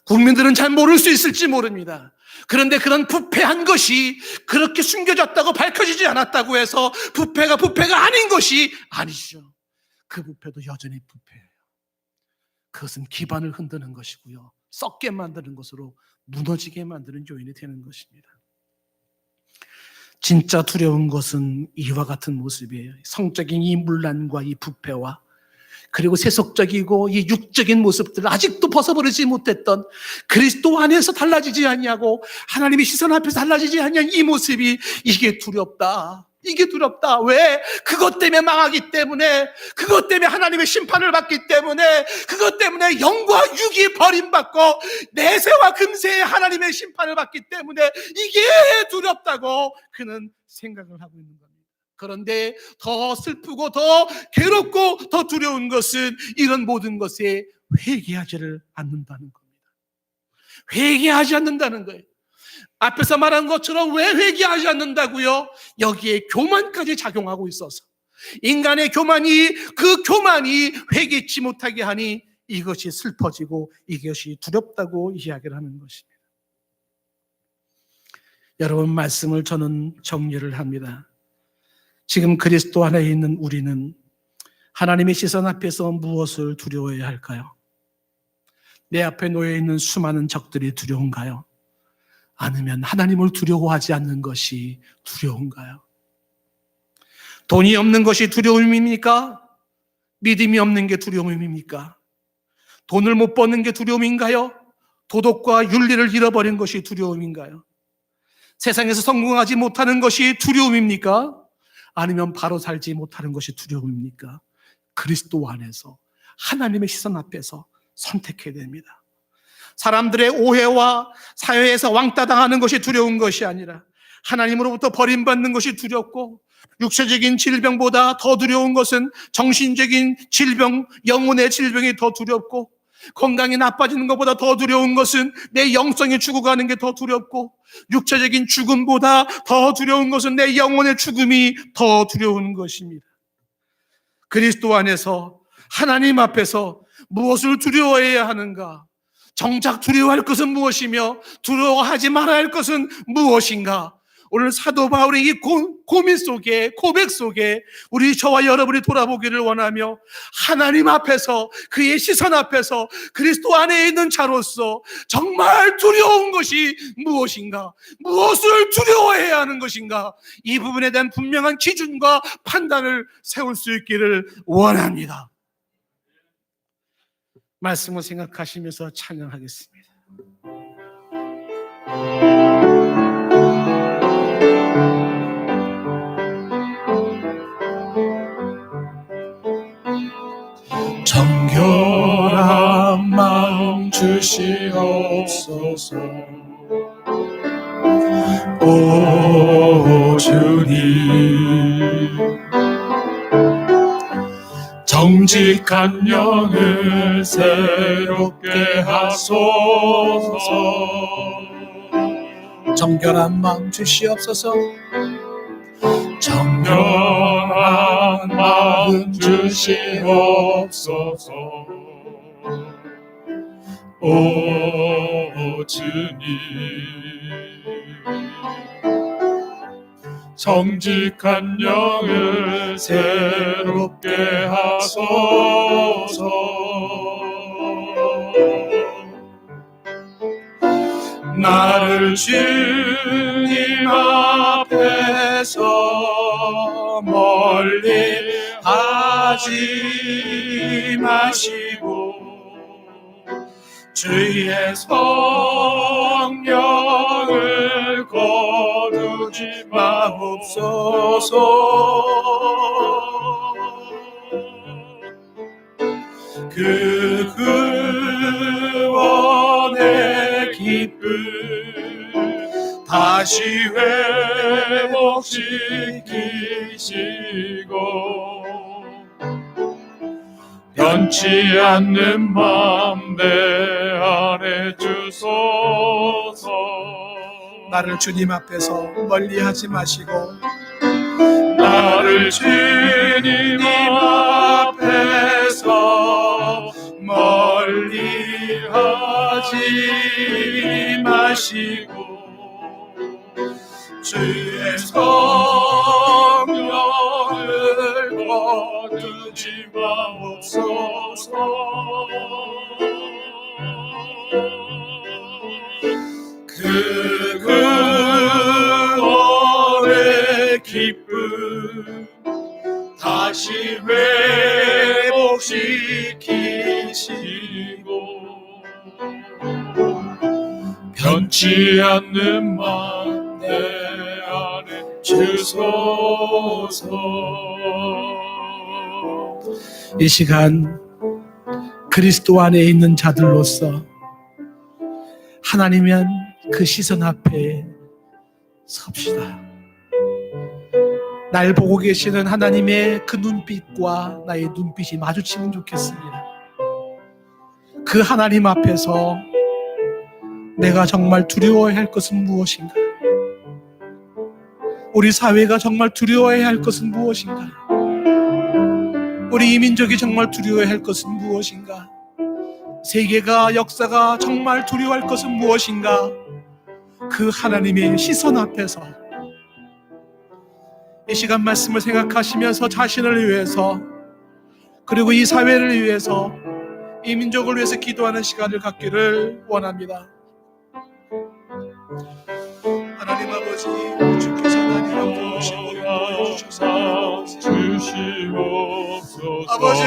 A: 국민들은 잘 모를 수 있을지 모릅니다. 그런데 그런 부패한 것이 그렇게 숨겨졌다고 밝혀지지 않았다고 해서 부패가 아닌 것이 아니죠. 그 부패도 여전히 부패예요. 그것은 기반을 흔드는 것이고요, 썩게 만드는 것으로 무너지게 만드는 요인이 되는 것입니다. 진짜 두려운 것은 이와 같은 모습이에요. 성적인 이 문란과 이 부패와 그리고 세속적이고 이 육적인 모습들을 아직도 벗어버리지 못했던, 그리스도 안에서 달라지지 않냐고 하나님의 시선 앞에서 달라지지 않냐는 이 모습이, 이게 두렵다. 이게 두렵다. 왜? 그것 때문에 망하기 때문에, 그것 때문에 하나님의 심판을 받기 때문에, 그것 때문에 영과 육이 버림받고 내세와 금세에 하나님의 심판을 받기 때문에 이게 두렵다고 그는 생각을 하고 있는 겁니다. 그런데 더 슬프고 더 괴롭고 더 두려운 것은 이런 모든 것에 회개하지를 않는다는 겁니다. 회개하지 않는다는 거예요. 앞에서 말한 것처럼 왜 회개하지 않는다고요? 여기에 교만까지 작용하고 있어서, 인간의 교만이, 그 교만이 회개치 못하게 하니 이것이 슬퍼지고 이것이 두렵다고 이야기를 하는 것입니다. 여러분, 말씀을 저는 정리를 합니다. 지금 그리스도 안에 있는 우리는 하나님의 시선 앞에서 무엇을 두려워해야 할까요? 내 앞에 놓여 있는 수많은 적들이 두려운가요? 아니면 하나님을 두려워하지 않는 것이 두려운가요? 돈이 없는 것이 두려움입니까? 믿음이 없는 게 두려움입니까? 돈을 못 버는 게 두려움인가요? 도덕과 윤리를 잃어버린 것이 두려움인가요? 세상에서 성공하지 못하는 것이 두려움입니까? 아니면 바로 살지 못하는 것이 두려움입니까? 그리스도 안에서 하나님의 시선 앞에서 선택해야 됩니다. 사람들의 오해와 사회에서 왕따 당하는 것이 두려운 것이 아니라 하나님으로부터 버림받는 것이 두렵고, 육체적인 질병보다 더 두려운 것은 정신적인 질병, 영혼의 질병이 더 두렵고, 건강이 나빠지는 것보다 더 두려운 것은 내 영성이 죽어가는 게 더 두렵고, 육체적인 죽음보다 더 두려운 것은 내 영혼의 죽음이 더 두려운 것입니다. 그리스도 안에서 하나님 앞에서 무엇을 두려워해야 하는가? 정작 두려워할 것은 무엇이며 두려워하지 말아야 할 것은 무엇인가? 오늘 사도 바울의 이 고민 속에, 고백 속에 우리 저와 여러분이 돌아보기를 원하며, 하나님 앞에서, 그의 시선 앞에서 그리스도 안에 있는 자로서 정말 두려운 것이 무엇인가, 무엇을 두려워해야 하는 것인가, 이 부분에 대한 분명한 기준과 판단을 세울 수 있기를 원합니다. 말씀을 생각하시면서 찬양하겠습니다.
B: 정결한 마음 주시옵소서. 오 주님, 정직한 영을 새롭게 하소서.
A: 정결한 마음 주시옵소서.
B: 정결한 마음 주시옵소서. 오 주님, 정직한 영을 새롭게 하소서. 나를 주님 앞에서 멀리 하지 마시고 주의 성령을 거두주소서. 두지 마옵소서. 그 구원의 기쁨 다시 회복시키시고 변치 않는 맘 내 안에 주소서.
A: 나를 주님 앞에서 멀리하지 마시고
B: 나를 주님 앞에서 멀리하지 마시고 주의 성령을 거두지 마옵소서. 그 구원의 기쁨 다시 회복시키시고 변치 않는 맘 내 안에 주소서.
A: 이 시간 그리스도 안에 있는 자들로서 하나님은 그 시선 앞에 섭시다. 날 보고 계시는 하나님의 그 눈빛과 나의 눈빛이 마주치면 좋겠습니다. 그 하나님 앞에서 내가 정말 두려워해야 할 것은 무엇인가? 우리 사회가 정말 두려워해야 할 것은 무엇인가? 우리 이민족이 정말 두려워해야 할 것은 무엇인가? 세계가, 역사가 정말 두려워할 것은 무엇인가? 그 하나님의 시선 앞에서 이 시간 말씀을 생각하시면서 자신을 위해서, 그리고 이 사회를 위해서, 이 민족을 위해서 기도하는 시간을 갖기를 원합니다. 하나님 아버지, 주께서 하나님 앞에 오시고 인도해 주시옵소서. 아버지,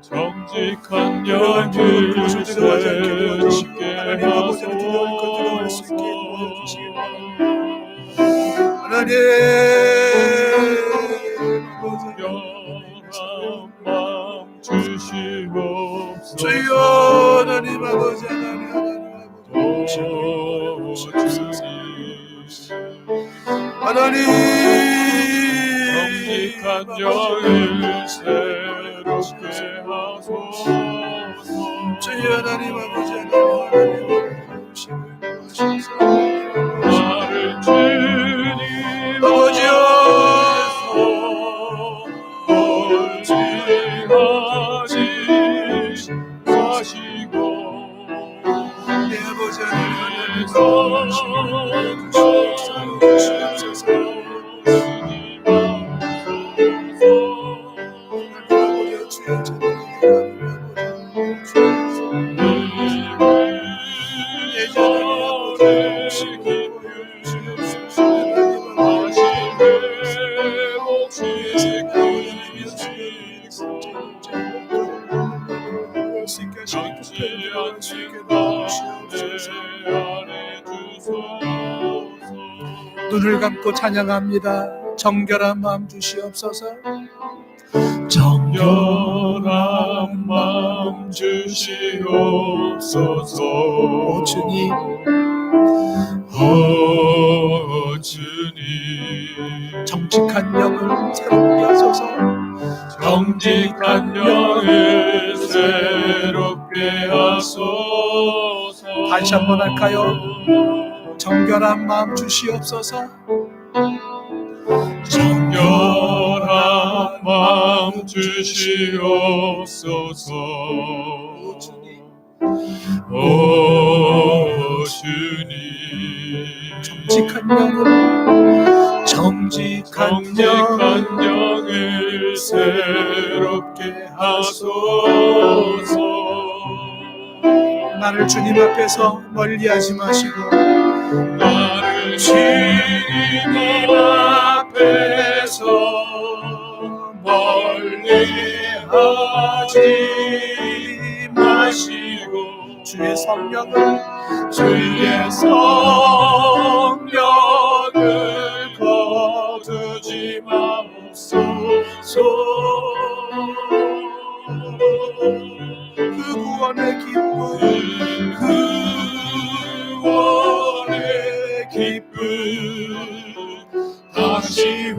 B: 정직한 영을 새롭게 하소서.
A: 하나님
B: 영한 마음 주시옵소서.
A: 주여, 하나님 아버지, 하나님 아버지, 하나님
B: 정직한 영을 새롭게 하소서.
A: 주여, 하나님 아버지, 하나님
B: 나를 주님
A: 아버지여,
B: 멀지하지 마시고
A: 내 아버지 하나님 눈을 감고 찬양합니다. 정결한 마음 주시옵소서.
B: 정결한 마음 주시옵소서.
A: 오 주님,
B: 오 주님,
A: 정직한 영을 새롭게 하소서.
B: 정직한 영을 새롭게 하소서.
A: 다시 한번 할까요? 정결한 마음 주시옵소서.
B: 정결한 마음 주시옵소서. 오 주님,
A: 정직한
B: 영을 새롭게 하소서.
A: 나를 주님 앞에서 멀리하지 마시고
B: 나를 주님 앞에서 멀리하지 하지 마시고
A: 주의 성령을
B: 거두지 마옵소서.
A: 그 구원의 기쁨
B: 다시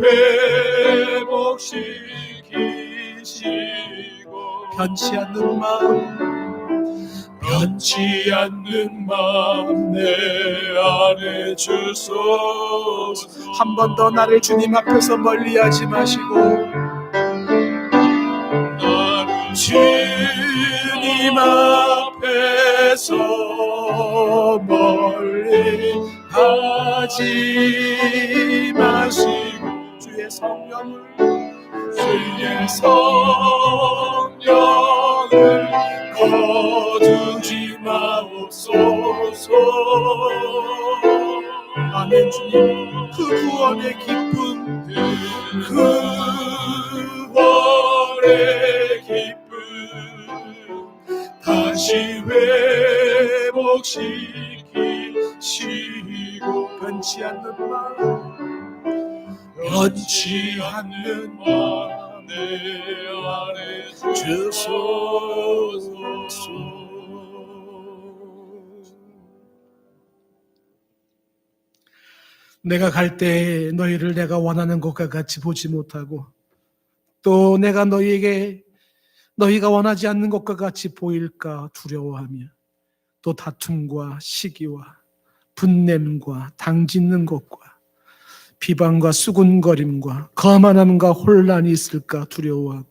B: 회복시키시고
A: 변치 않는 마음
B: 변치 않는 마음 내 안에 주소서.
A: 한 번 더 나를 주님 앞에서 멀리하지 마시고
B: 나를 주님 앞에서 멀리하지 마시고
A: 주의 성령을
B: 거두지 마옵소서.
A: 아멘. 주님 그 구원의 기쁨
B: 구원의 기쁨 다시 회복시키시고
A: 변치 않는 마음
B: 변치 않는 마음 내 안에 주소서.
A: 내가 갈 때 너희를 내가 원하는 것과 같이 보지 못하고 또 내가 너희가 원하지 않는 것과 같이 보일까 두려워하며 또 다툼과 시기와 분냄과 당짓는 것과 비방과 수군거림과 거만함과 혼란이 있을까 두려워하고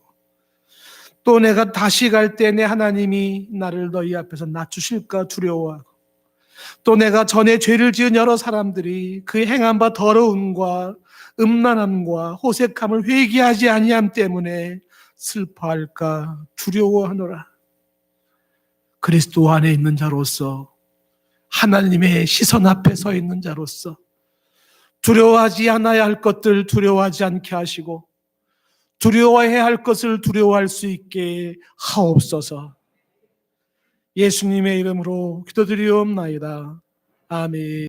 A: 또 내가 다시 갈 때 내 하나님이 나를 너희 앞에서 낮추실까 두려워하고 또 내가 전에 죄를 지은 여러 사람들이 그 행한 바 더러움과 음란함과 호색함을 회개하지 아니함 때문에 슬퍼할까 두려워하노라. 그리스도 안에 있는 자로서 하나님의 시선 앞에 서 있는 자로서 두려워하지 않아야 할 것들 두려워하지 않게 하시고 두려워해야 할 것을 두려워할 수 있게 하옵소서. 예수님의 이름으로 기도드리옵나이다. 아멘.